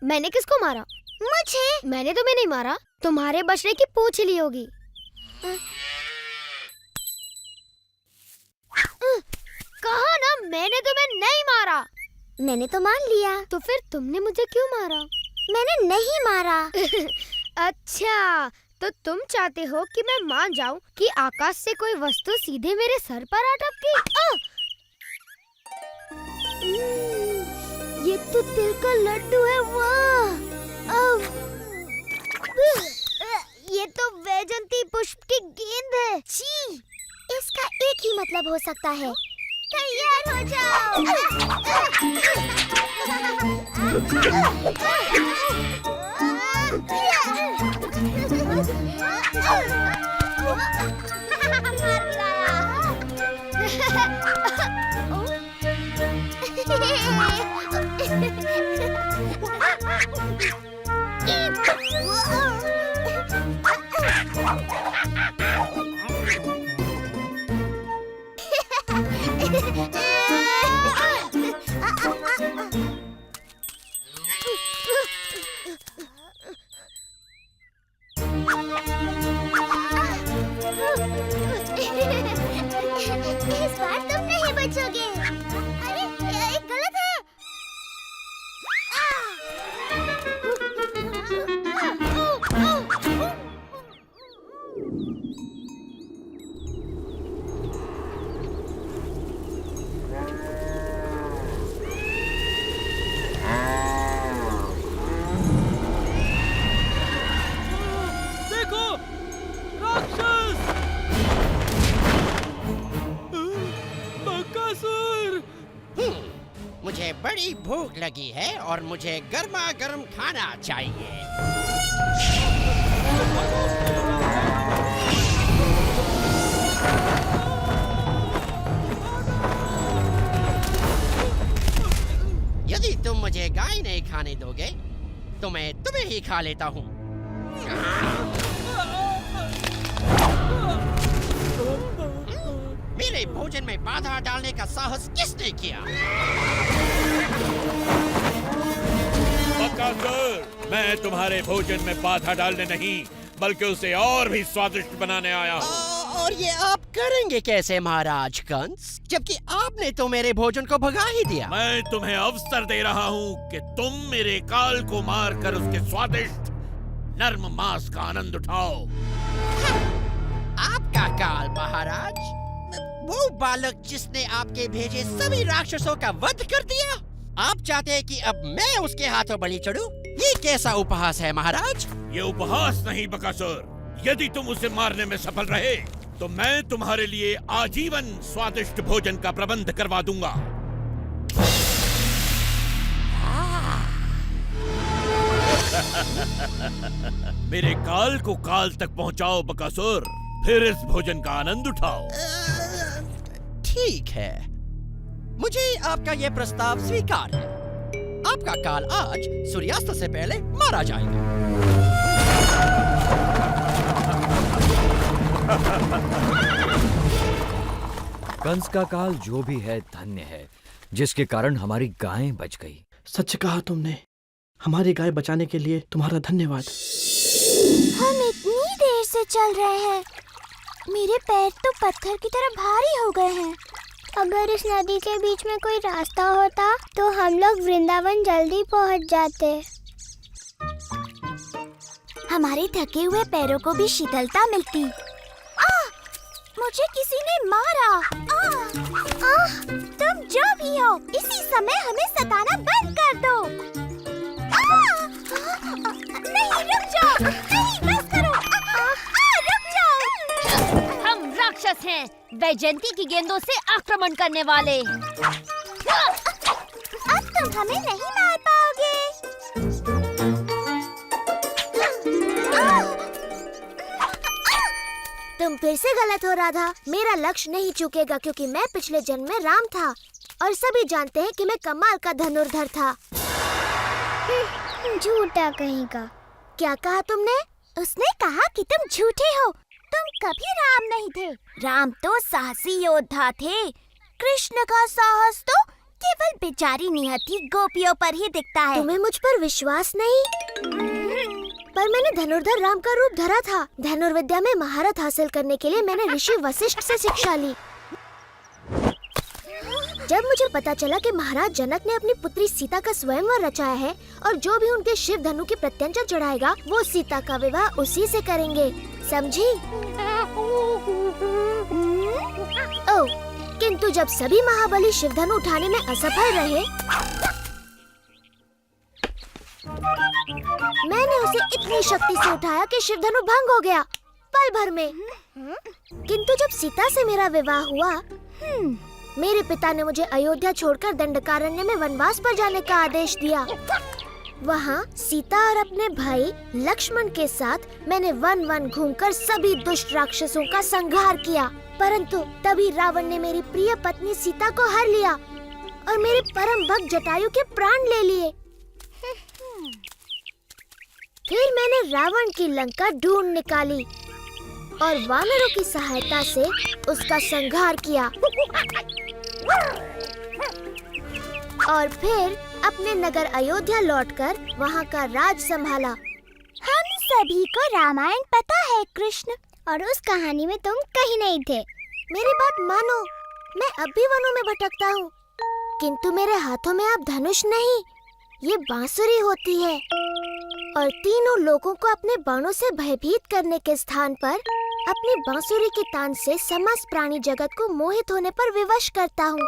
मैंने किसको मारा? मुझे। मैंने तुम्हें नहीं मारा, तुम्हारे बछड़े की पूंछ ली होगी। कहा ना मैंने तुम्हें नहीं मारा। मैंने तो मान लिया। तो फिर तुमने मुझे क्यों मारा? मैंने नहीं मारा। अच्छा, तो तुम चाहते हो कि मैं मान जाऊं कि आकाश से कोई वस्तु सीधे मेरे सर पर आ टपकी? ये तो तिल का लड्डू है। वाह! ये तो वैजंती पुष्प की गेंद है। छी, इसका एक ही मतलब हो सकता है। तैयार हो जाओ। इस बार तुम नहीं बचोगे। अरे ये गलत है। देखो, राक्षस! बकासुर! मुझे बड़ी भूख लगी है और मुझे गर्मा गर्म खाना चाहिए। यदि तुम मुझे गाय नहीं खाने दोगे तो मैं तुम्हें ही खा लेता हूँ। मेरे भोजन में बाधा डालने का साहस किसने किया? बकासुर, मैं तुम्हारे भोजन में बाधा डालने नहीं बल्कि उसे और भी स्वादिष्ट बनाने आया हूँ। और ये आप करेंगे कैसे महाराज कंस, जबकि आपने तो मेरे भोजन को भगा ही दिया। मैं तुम्हें अवसर दे रहा हूँ कि तुम मेरे काल को मारकर उसके स्वादिष्ट नर्म मांस का आनंद उठाओ। आपका काल महाराज? वो बालक जिसने आपके भेजे सभी राक्षसों का वध कर दिया? आप चाहते हैं कि अब मैं उसके हाथों बलि चढ़ूं? ये कैसा उपहास है महाराज? ये उपहास नहीं बकासुर, यदि तुम उसे मारने में सफल रहे तो मैं तुम्हारे लिए आजीवन स्वादिष्ट भोजन का प्रबंध करवा दूंगा। मेरे काल को काल तक पहुंचाओ बकासुर, फिर इस भोजन का आनंद उठाओ। ठीक है, मुझे आपका यह प्रस्ताव स्वीकार है। आपका काल आज सूर्यास्त से पहले मारा जाएगा। कंस का काल जो भी है धन्य है, जिसके कारण हमारी गायें बच गई। सच कहा तुमने। हमारी गाय बचाने के लिए तुम्हारा धन्यवाद। हम इतनी देर से चल रहे हैं, मेरे पैर तो पत्थर की तरह भारी हो गए हैं। अगर इस नदी के बीच में कोई रास्ता होता तो हम लोग वृंदावन जल्दी पहुंच जाते। हमारे थके हुए पैरों को भी शीतलता मिलती। मुझे किसी ने मारा। तुम जो भी हो, इसी समय हमें सताना बंद कर दो। नहीं, रुक जाओ। नहीं, बस करो। रुक जाओ। हम राक्षस हैं, वैजयंती की गेंदों से आक्रमण करने वाले। अब तुम हमें नहीं मार पाओगे। तुम फिर से गलत हो राधा। मेरा लक्ष्य नहीं चूकेगा क्योंकि मैं पिछले जन्म में राम था और सभी जानते हैं कि मैं कमाल का धनुर्धर था। झूठा कहीं का। क्या कहा तुमने? उसने कहा कि तुम झूठे हो। तुम कभी राम नहीं थे। राम तो साहसी योद्धा थे। कृष्ण का साहस तो केवल बेचारी नियति गोपियों पर ही दिखता है। तुम्हें मुझ पर विश्वास नहीं? पर मैंने धनुर्धर राम का रूप धरा था। धनुर्विद्या में महारत हासिल करने के लिए मैंने ऋषि वशिष्ठ से शिक्षा ली। जब मुझे पता चला कि महाराज जनक ने अपनी पुत्री सीता का स्वयंवर रचाया है और जो भी उनके शिव धनु की प्रत्यंचा चढ़ाएगा वो सीता का विवाह उसी से करेंगे, समझी? ओह, किंतु जब सभी महाबली शिव धनु उठाने में असफल रहे, मैंने उसे इतनी शक्ति से उठाया कि शिव धनु भंग हो गया पल भर में। किंतु जब सीता से मेरा विवाह हुआ, मेरे पिता ने मुझे अयोध्या छोड़कर दंडकारण्य में वनवास पर जाने का आदेश दिया। वहाँ सीता और अपने भाई लक्ष्मण के साथ मैंने वन वन घूमकर सभी दुष्ट राक्षसों का संहार किया। परंतु तभी रावण ने मेरी प्रिय पत्नी सीता को हर लिया और मेरे परम भक्त जटायु के प्राण ले लिए। फिर मैंने रावण की लंका ढूंढ निकाली और वानरों की सहायता से उसका संहार किया और फिर अपने नगर अयोध्या लौटकर वहाँ का राज संभाला। हम सभी को रामायण पता है कृष्ण, और उस कहानी में तुम कहीं नहीं थे। मेरी बात मानो, मैं अब भी वनों में भटकता हूँ, किंतु मेरे हाथों में अब धनुष नहीं, ये बांसुरी होती है और तीनों लोगों को अपने बाणों से भयभीत करने के स्थान पर अपनी बांसुरी की तान से समस्त प्राणी जगत को मोहित होने पर विवश करता हूँ।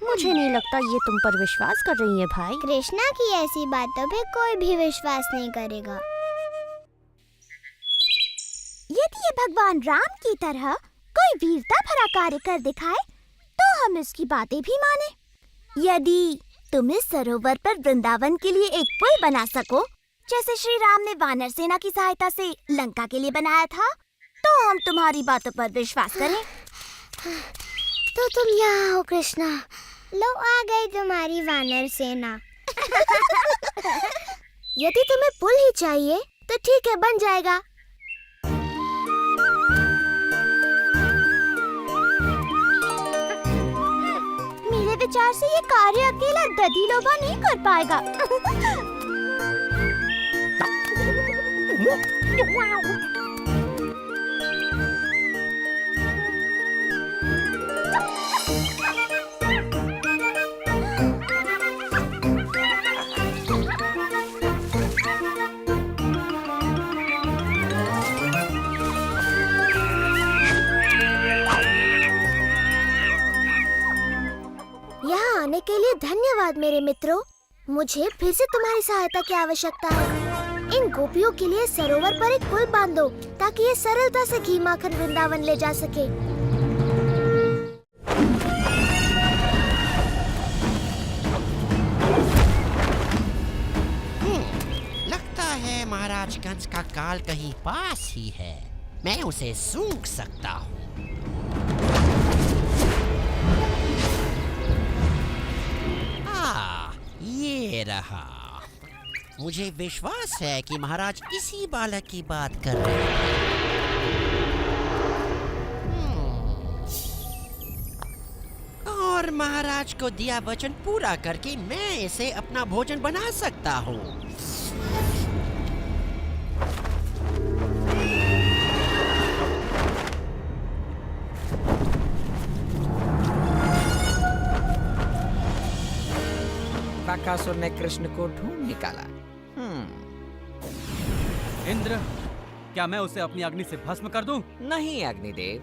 मुझे नहीं लगता ये तुम पर विश्वास कर रही है भाई। कृष्णा की ऐसी बातों पे कोई भी विश्वास नहीं करेगा। यदि ये भगवान राम की तरह कोई वीरता भरा कार्य कर दिखाए तो हम इसकी बातें भी माने। यदि तुम इस सरोवर पर वृंदावन के लिए एक पुल बना सको, जैसे श्री राम ने वानर सेना की सहायता से लंका के लिए बनाया था, तो हम तुम्हारी बातों पर विश्वास करें। तो तुम यहाँ हो कृष्णा, लो आ गई तुम्हारी वानर सेना। यदि तुम्हें पुल ही चाहिए तो ठीक है, बन जाएगा। मेरे विचार से ये कार्य अकेला दधिलोभा नहीं कर पाएगा। यहाँ आने के लिए धन्यवाद मेरे मित्रों। मुझे फिर से तुम्हारी सहायता की आवश्यकता है। इन गोपियों के लिए सरोवर पर एक पुल बांधो ताकि ये सरलता से घी माखन वृंदावन ले जा सके। लगता है महाराज कंस का काल कहीं पास ही है। मैं उसे सूंघ सकता हूँ। ये रहा। मुझे विश्वास है कि महाराज इसी बालक की बात कर रहे हैं। और महाराज को दिया वचन पूरा करके मैं इसे अपना भोजन बना सकता हूँ। बकासुर ने कृष्ण को ढूंढ निकाला। इंद्र, क्या मैं उसे अपनी अग्नि से भस्म कर दूं? नहीं अग्निदेव,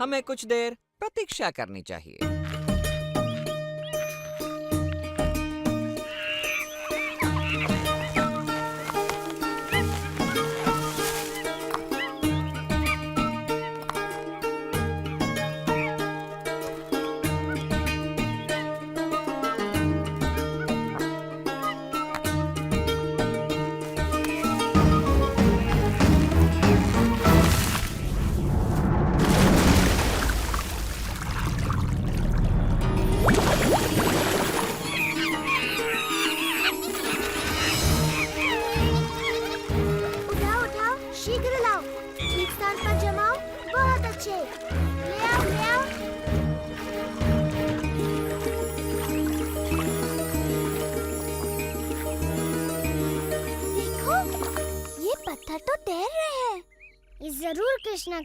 हमें कुछ देर प्रतीक्षा करनी चाहिए। सर पर जमाओ। बहुत अच्छे। ले आओ, ले आओ। देखो, ये पत्थर तो तैर रहे हैं। ये जरूर कृष्णा